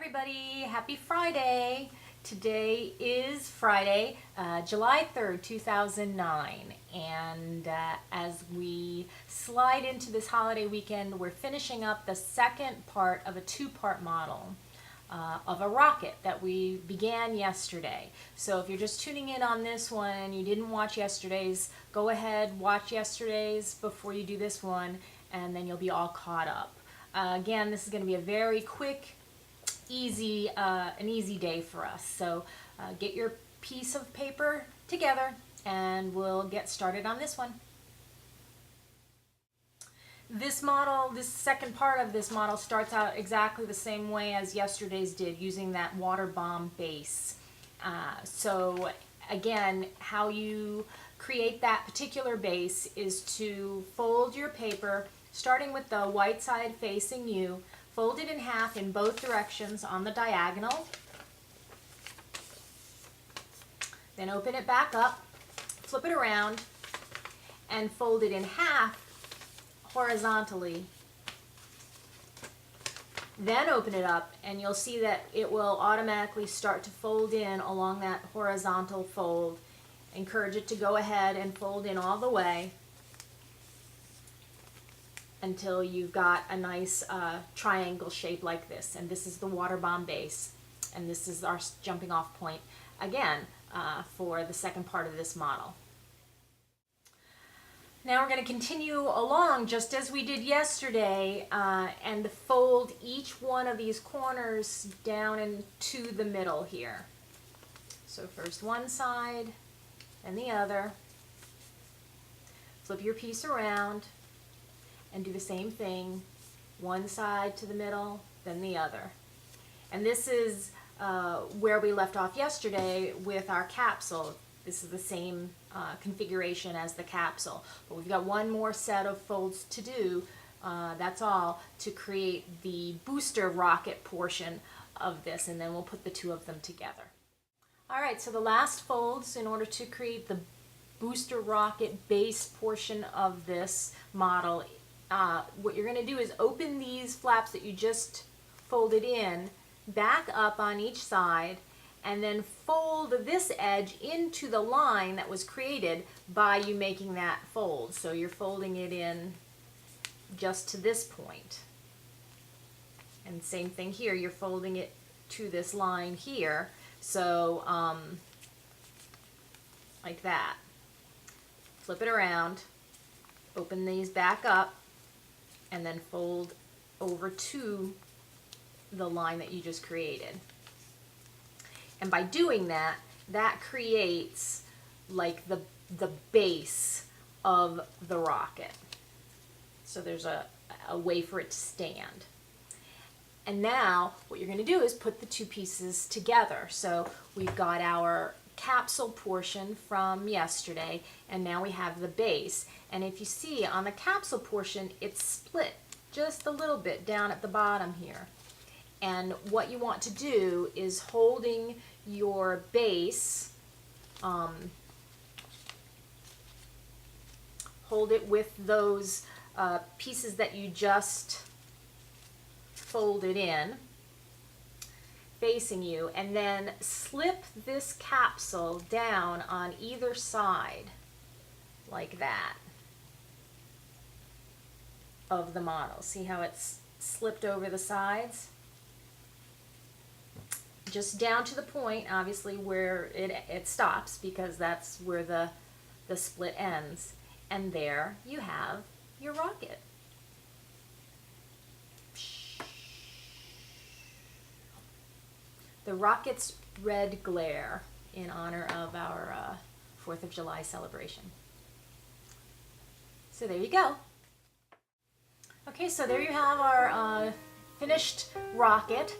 everybody, happy Friday. Today is Friday, July 3rd, 2009, and as we slide into this holiday weekend, we're finishing up the second part of a two-part model of a rocket that we began yesterday. So if you're just tuning in on this one and you didn't watch yesterday's, go ahead, watch yesterday's before you do this one, and then you'll be all caught up. Again, this is going to be a very quick, an easy day for us. So get your piece of paper together and we'll get started on this one. This model, this second part of this model starts out exactly the same way as yesterday's did, using that water bomb base. So again, how you create that particular base is to fold your paper, starting with the white side facing you. Fold it in half in both directions on the diagonal. Then open it back up, flip it around, and fold it in half horizontally. Then open it up, and you'll see that it will automatically start to fold in along that horizontal fold. Encourage it to go ahead and fold in all the way until you've got a nice triangle shape like this. And this is the water bomb base, and this is our jumping off point again for the second part of this model. Now we're going to continue along just as we did yesterday and fold each one of these corners down into the middle here. So first one side and the other. Flip your piece around and do the same thing, one side to the middle, then the other. And this is where we left off yesterday with our capsule. This is the same configuration as the capsule, but we've got one more set of folds to do, that's all, to create the booster rocket portion of this, and then we'll put the two of them together. Alright, so the last folds in order to create the booster rocket base portion of this model, what you're going to do is open these flaps that you just folded in back up on each side, and then fold this edge into the line that was created by you making that fold. So you're folding it in just to this point. And same thing here, you're folding it to this line here. So like that. Flip it around, open these back up, and then fold over to the line that you just created. And by doing that, that creates like the base of the rocket. So there's a way for it to stand. And now what you're going to do is put the two pieces together. So we've got our capsule portion from yesterday, and now we have the base. And if you see on the capsule portion, it's split just a little bit down at the bottom here. And what you want to do is holding your base, hold it with those pieces that you just folded in, facing you, and then slip this capsule down on either side like that of the model. See how it's slipped over the sides? Just down to the point, obviously, where it stops, because that's where the split ends. And there you have your rocket. The rocket's red glare in honor of our 4th of July celebration. So there you go. Okay, so there you have our finished rocket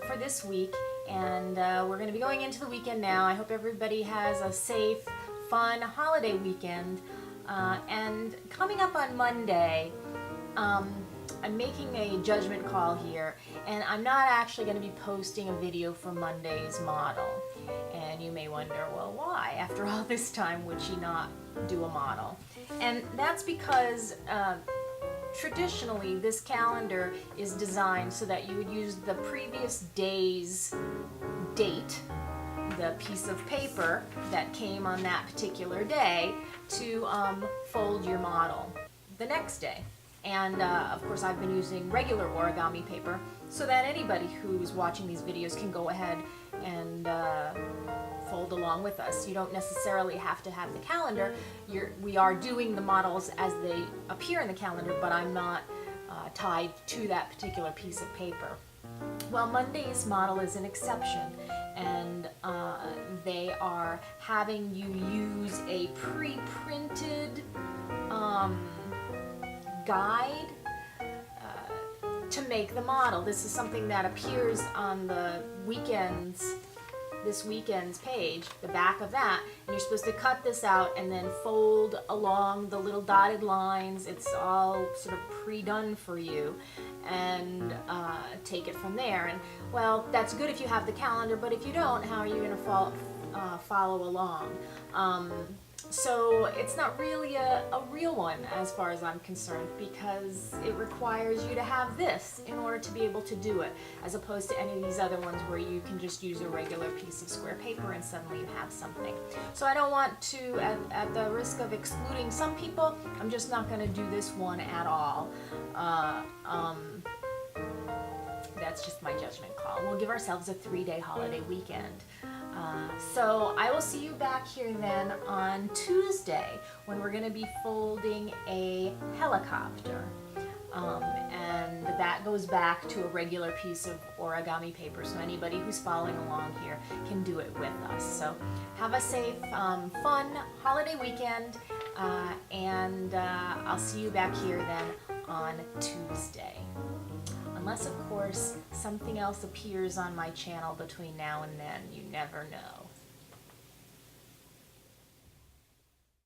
for this week. And we're going to be going into the weekend now. I hope everybody has a safe, fun holiday weekend. And coming up on Monday, I'm making a judgment call here, and I'm not actually going to be posting a video for Monday's model. And you may wonder, well, why? After all this time, would she not do a model? And that's because traditionally this calendar is designed so that you would use the previous day's date, the piece of paper that came on that particular day, to fold your model the next day. And of course I've been using regular origami paper so that anybody who's watching these videos can go ahead and fold along with us. You don't necessarily have to have the calendar. We are doing the models as they appear in the calendar, but I'm not tied to that particular piece of paper. Well, Monday's model is an exception, and they are having you use a pre-printed guide to make the model. This is something that appears on the this weekend's page, the back of that, and you're supposed to cut this out and then fold along the little dotted lines. It's all sort of pre-done for you, and take it from there. And well, that's good if you have the calendar, but if you don't, how are you going to follow along? So it's not really a real one as far as I'm concerned, because it requires you to have this in order to be able to do it, as opposed to any of these other ones where you can just use a regular piece of square paper and suddenly you have something. So I don't want to, at the risk of excluding some people, I'm just not going to do this one at all. That's just my judgment call. We'll give ourselves a 3-day holiday weekend. So I will see you back here then on Tuesday when we're going to be folding a helicopter. And that goes back to a regular piece of origami paper, so anybody who's following along here can do it with us. So have a safe, fun holiday weekend, and I'll see you back here then on Tuesday. Unless, of course, something else appears on my channel between now and then. You never know.